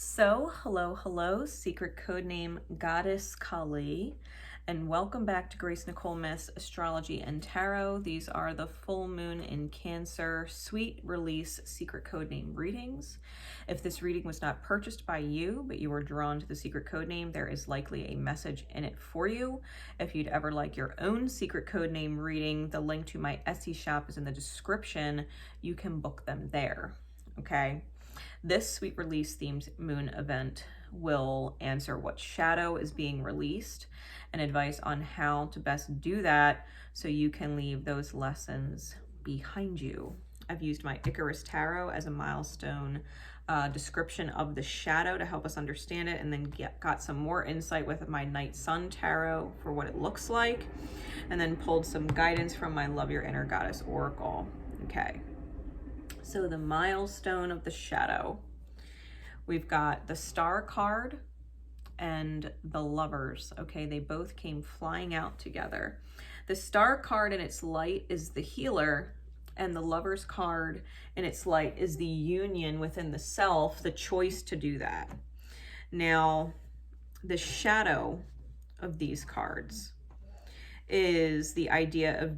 So, hello, secret code name Goddess Kali, and welcome back to Nicole Myths, Astrology and Tarot. These are the full moon in Cancer sweet release secret code name readings. If this reading was not purchased by you, but you were drawn to the secret code name, there is likely a message in it for you. If you'd ever like your own secret code name reading, the link to my Etsy shop is in the description. You can book them there, okay? This sweet release themed moon event will answer what shadow is being released and advice on how to best do that so you can leave those lessons behind you. I've used my Icarus Tarot as a milestone description of the shadow to help us understand it, and then got some more insight with my Night Sun Tarot for what it looks like, and then pulled some guidance from my Love Your Inner Goddess Oracle. Okay. So the milestone of the shadow, we've got the Star card and the Lovers. Okay, they both came flying out together. The Star card in its light is the healer, and the Lovers card in its light is the union within the self, the choice to do that. Now, the shadow of these cards is the idea of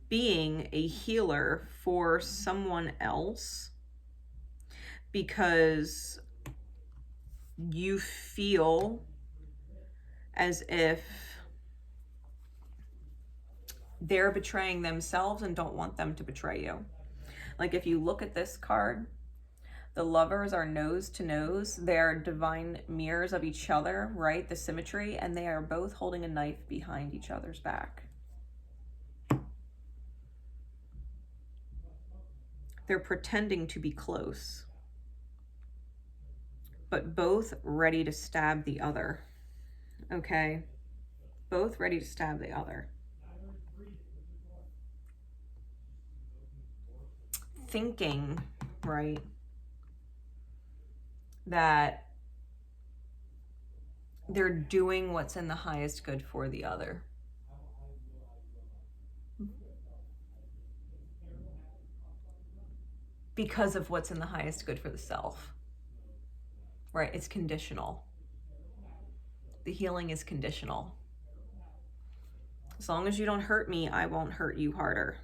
being a healer for someone else because you feel as if they're betraying themselves and don't want them to betray you. Like if you look at this card, the Lovers are nose to nose. They're divine mirrors of each other, right? The symmetry, and they are both holding a knife behind each other's back. They're pretending to be close, but both ready to stab the other, okay? Both ready to stab the other. Thinking, right, that they're doing what's in the highest good for the other. Because of what's in the highest good for the self, right? It's conditional. The healing is conditional. As long as you don't hurt me, I won't hurt you harder.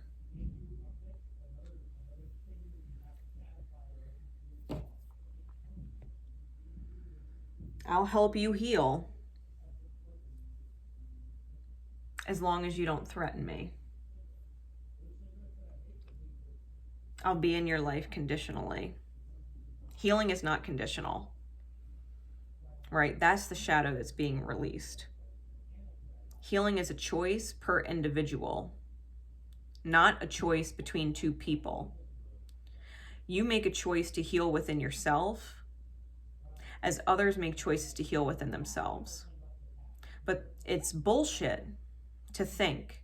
I'll help you heal as long as you don't threaten me. I'll be in your life conditionally. Healing is not conditional, right? That's the shadow that's being released. Healing is a choice per individual, not a choice between two people. You make a choice to heal within yourself as others make choices to heal within themselves. But it's bullshit to think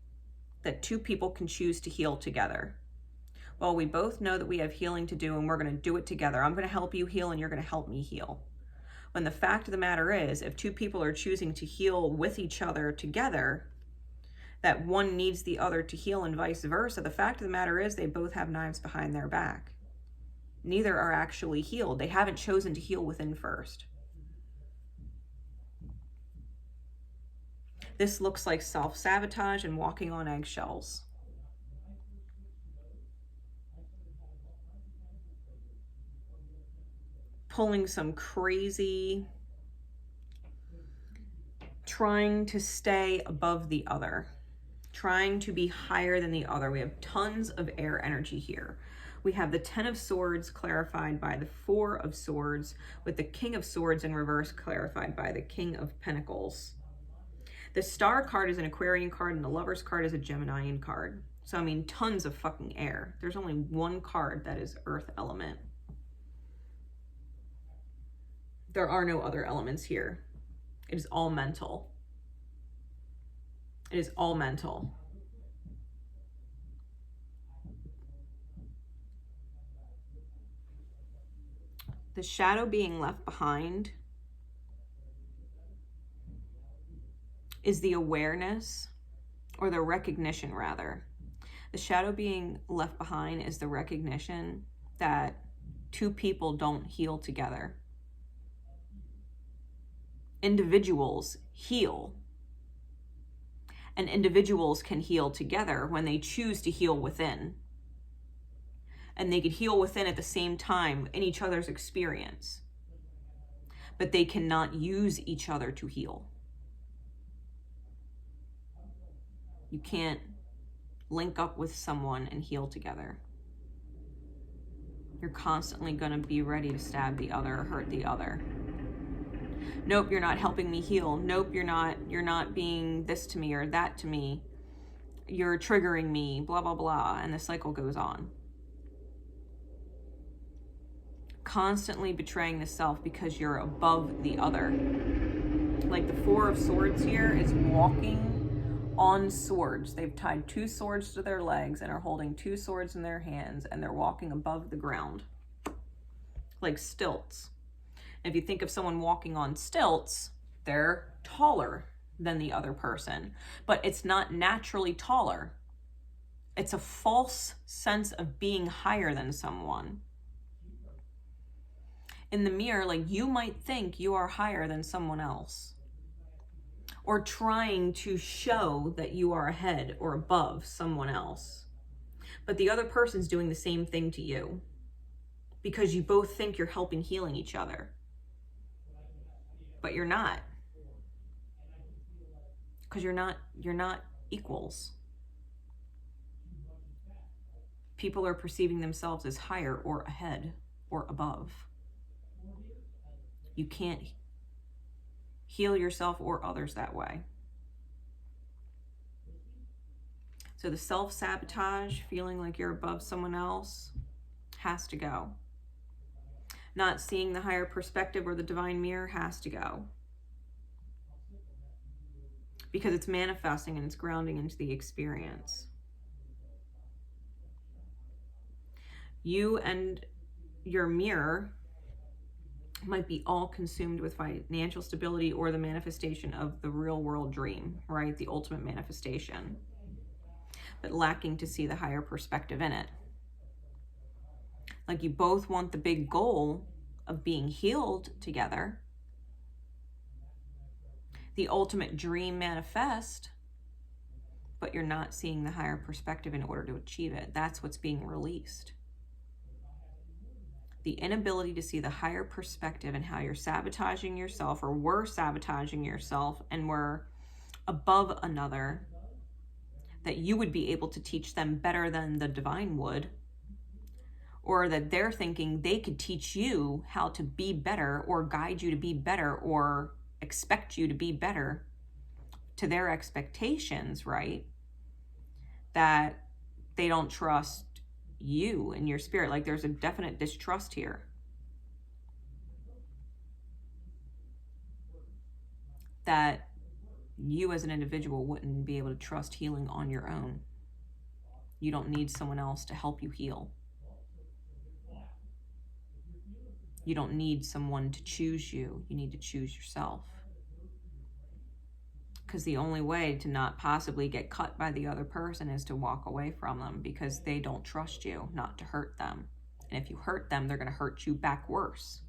that two people can choose to heal together. Well, we both know that we have healing to do and we're going to do it together. I'm going to help you heal and you're going to help me heal. When the fact of the matter is, if two people are choosing to heal with each other together, that one needs the other to heal and vice versa. The fact of the matter is they both have knives behind their back. Neither are actually healed. They haven't chosen to heal within first. This looks like self-sabotage and walking on eggshells. Pulling some crazy, trying to stay above the other, trying to be higher than the other. We have tons of air energy here. We have the 10 of Swords clarified by the 4 of Swords, with the King of Swords in reverse clarified by the King of Pentacles. The Star card is an Aquarian card and the Lovers card is a Geminian card. So, I mean, tons of fucking air. There's only one card that is Earth element. There are no other elements here. It is all mental. It is all mental. The shadow being left behind is the awareness, or the recognition rather. The shadow being left behind is the recognition that two people don't heal together. Individuals heal. And individuals can heal together when they choose to heal within. And they could heal within at the same time in each other's experience. But they cannot use each other to heal. You can't link up with someone and heal together. You're constantly going to be ready to stab the other or hurt the other. Nope, you're not helping me heal. Nope, you're not being this to me or that to me. You're triggering me, blah, blah, blah. And the cycle goes on. Constantly betraying the self because you're above the other. Like the Four of Swords here is walking on swords. They've tied 2 swords to their legs and are holding 2 swords in their hands, and they're walking above the ground like stilts. If you think of someone walking on stilts, they're taller than the other person, but it's not naturally taller. It's a false sense of being higher than someone. In the mirror, like, you might think you are higher than someone else, or trying to show that you are ahead or above someone else. But the other person's doing the same thing to you because you both think you're helping healing each other. But you're not. Because you're not equals. People are perceiving themselves as higher or ahead or above. You can't heal yourself or others that way. So the self-sabotage, feeling like you're above someone else, has to go. Not seeing the higher perspective or the divine mirror has to go. Because it's manifesting and it's grounding into the experience. You and your mirror might be all consumed with financial stability or the manifestation of the real world dream, right? The ultimate manifestation, but lacking to see the higher perspective in it. Like, you both want the big goal of being healed together, the ultimate dream manifest, but you're not seeing the higher perspective in order to achieve it. That's what's being released. The inability to see the higher perspective and how you're sabotaging yourself, or were sabotaging yourself and were above another, that you would be able to teach them better than the divine would, or that they're thinking they could teach you how to be better or guide you to be better or expect you to be better to their expectations, right? That they don't trust you and your spirit. Like, there's a definite distrust here. That you as an individual wouldn't be able to trust healing on your own. You don't need someone else to help you heal. You don't need someone to choose you. You need to choose yourself. Because the only way to not possibly get cut by the other person is to walk away from them, because they don't trust you not to hurt them. And if you hurt them, they're going to hurt you back worse.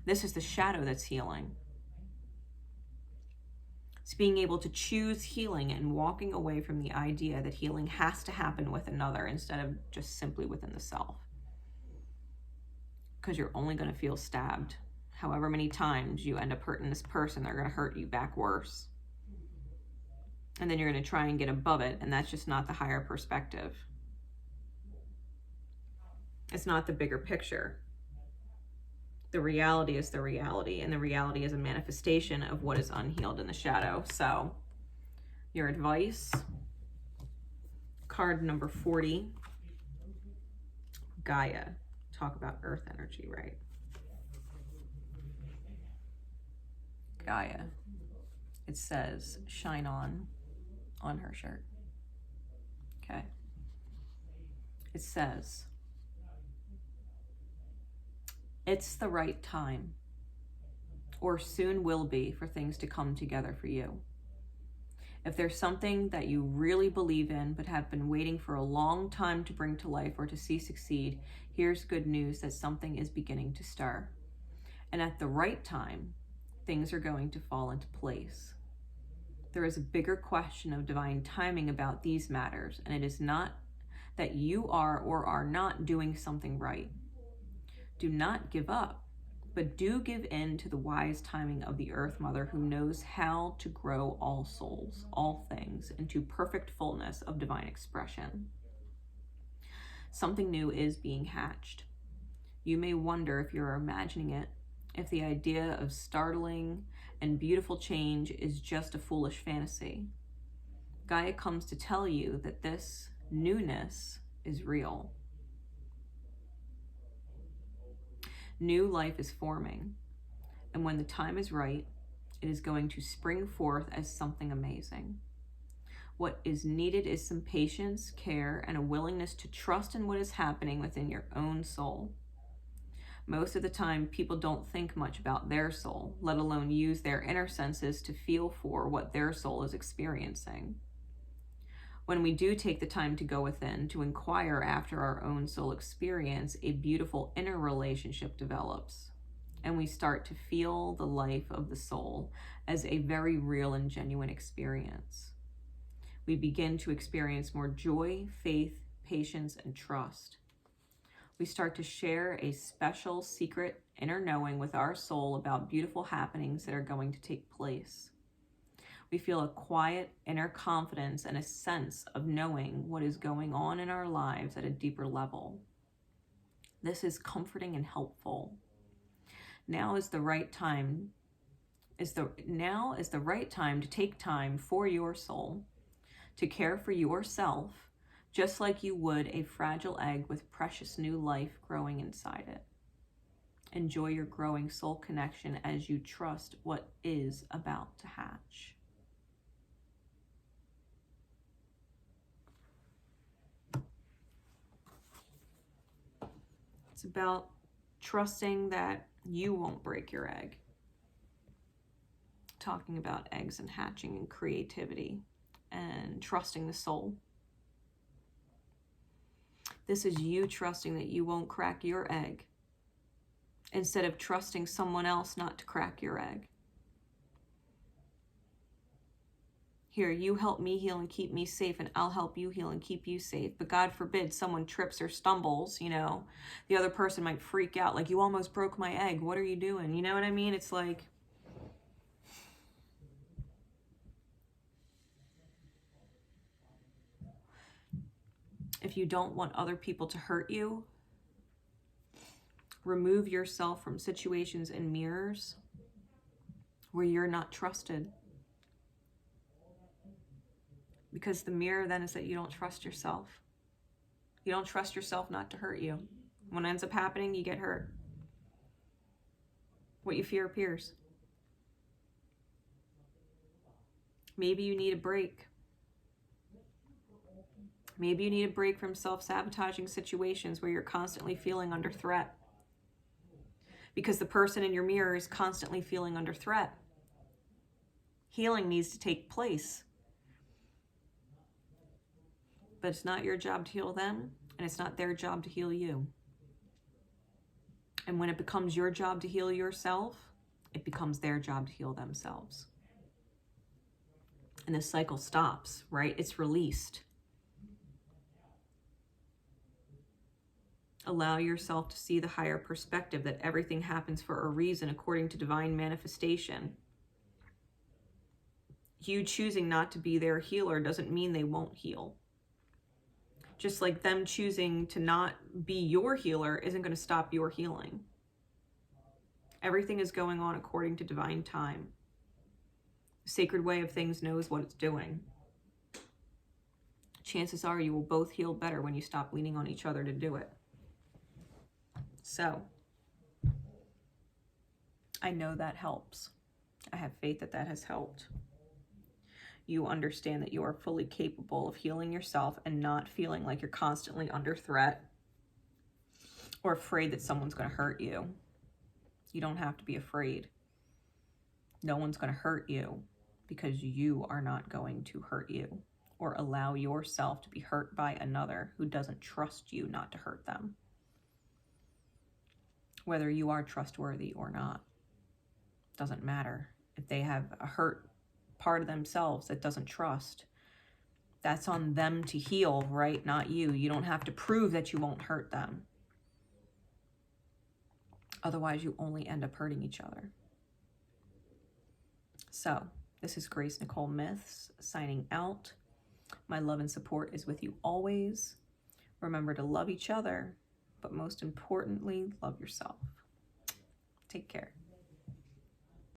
This is the shadow that's healing. It's being able to choose healing and walking away from the idea that healing has to happen with another instead of just simply within the self. Because you're only going to feel stabbed. However many times you end up hurting this person, they're going to hurt you back worse. And then you're going to try and get above it, and that's just not the higher perspective. It's not the bigger picture. The reality is the reality, and the reality is a manifestation of what is unhealed in the shadow. So, your advice, card number 40, Gaia. Talk about earth energy, right? Gaia. It says shine on her shirt. Okay. It says it's the right time, or soon will be, for things to come together for you. If there's something that you really believe in but have been waiting for a long time to bring to life or to see succeed, here's good news that something is beginning to stir. And at the right time, things are going to fall into place. There is a bigger question of divine timing about these matters, and it is not that you are or are not doing something right. Do not give up, but do give in to the wise timing of the Earth Mother, who knows how to grow all souls, all things, into perfect fullness of divine expression. Something new is being hatched. You may wonder if you're imagining it, if the idea of startling and beautiful change is just a foolish fantasy. Gaia comes to tell you that this newness is real. New life is forming, and when the time is right, it is going to spring forth as something amazing. What is needed is some patience, care, and a willingness to trust in what is happening within your own soul. Most of the time, people don't think much about their soul, let alone use their inner senses to feel for what their soul is experiencing. When we do take the time to go within, to inquire after our own soul experience, a beautiful inner relationship develops, and we start to feel the life of the soul as a very real and genuine experience. We begin to experience more joy, faith, patience, and trust. We start to share a special, secret inner knowing with our soul about beautiful happenings that are going to take place. We feel a quiet inner confidence and a sense of knowing what is going on in our lives at a deeper level. This is comforting and helpful. Now is the right time to take time for your soul, to care for yourself, just like you would a fragile egg with precious new life growing inside it. Enjoy your growing soul connection as you trust what is about to hatch. It's about trusting that you won't break your egg. Talking about eggs and hatching and creativity and trusting the soul. This is you trusting that you won't crack your egg instead of trusting someone else not to crack your egg. Here, you help me heal and keep me safe, and I'll help you heal and keep you safe. But God forbid someone trips or stumbles, the other person might freak out, like, you almost broke my egg. What are you doing? You know what I mean? It's like, if you don't want other people to hurt you, remove yourself from situations and mirrors where you're not trusted. Because the mirror then is that you don't trust yourself. You don't trust yourself not to hurt you. When it ends up happening, you get hurt. What you fear appears. Maybe you need a break. Maybe you need a break from self-sabotaging situations where you're constantly feeling under threat. Because the person in your mirror is constantly feeling under threat. Healing needs to take place. But it's not your job to heal them, and it's not their job to heal you. And when it becomes your job to heal yourself, it becomes their job to heal themselves. And the cycle stops, right? It's released. Allow yourself to see the higher perspective that everything happens for a reason according to divine manifestation. You choosing not to be their healer doesn't mean they won't heal. Just like them choosing to not be your healer isn't going to stop your healing. Everything is going on according to divine time. The sacred way of things knows what it's doing. Chances are you will both heal better when you stop leaning on each other to do it. So, I know that helps. I have faith that that has helped. You understand that you are fully capable of healing yourself and not feeling like you're constantly under threat or afraid that someone's going to hurt you. You don't have to be afraid. No one's going to hurt you because you are not going to hurt you or allow yourself to be hurt by another who doesn't trust you not to hurt them. whether you are trustworthy or not. Doesn't matter. If they have a hurt part of themselves that doesn't trust, that's on them to heal, right? Not you. You don't have to prove that you won't hurt them. Otherwise, you only end up hurting each other. So, this is Grace Nicole Myths signing out. My love and support is with you always. Remember to love each other, but most importantly, love yourself. Take care.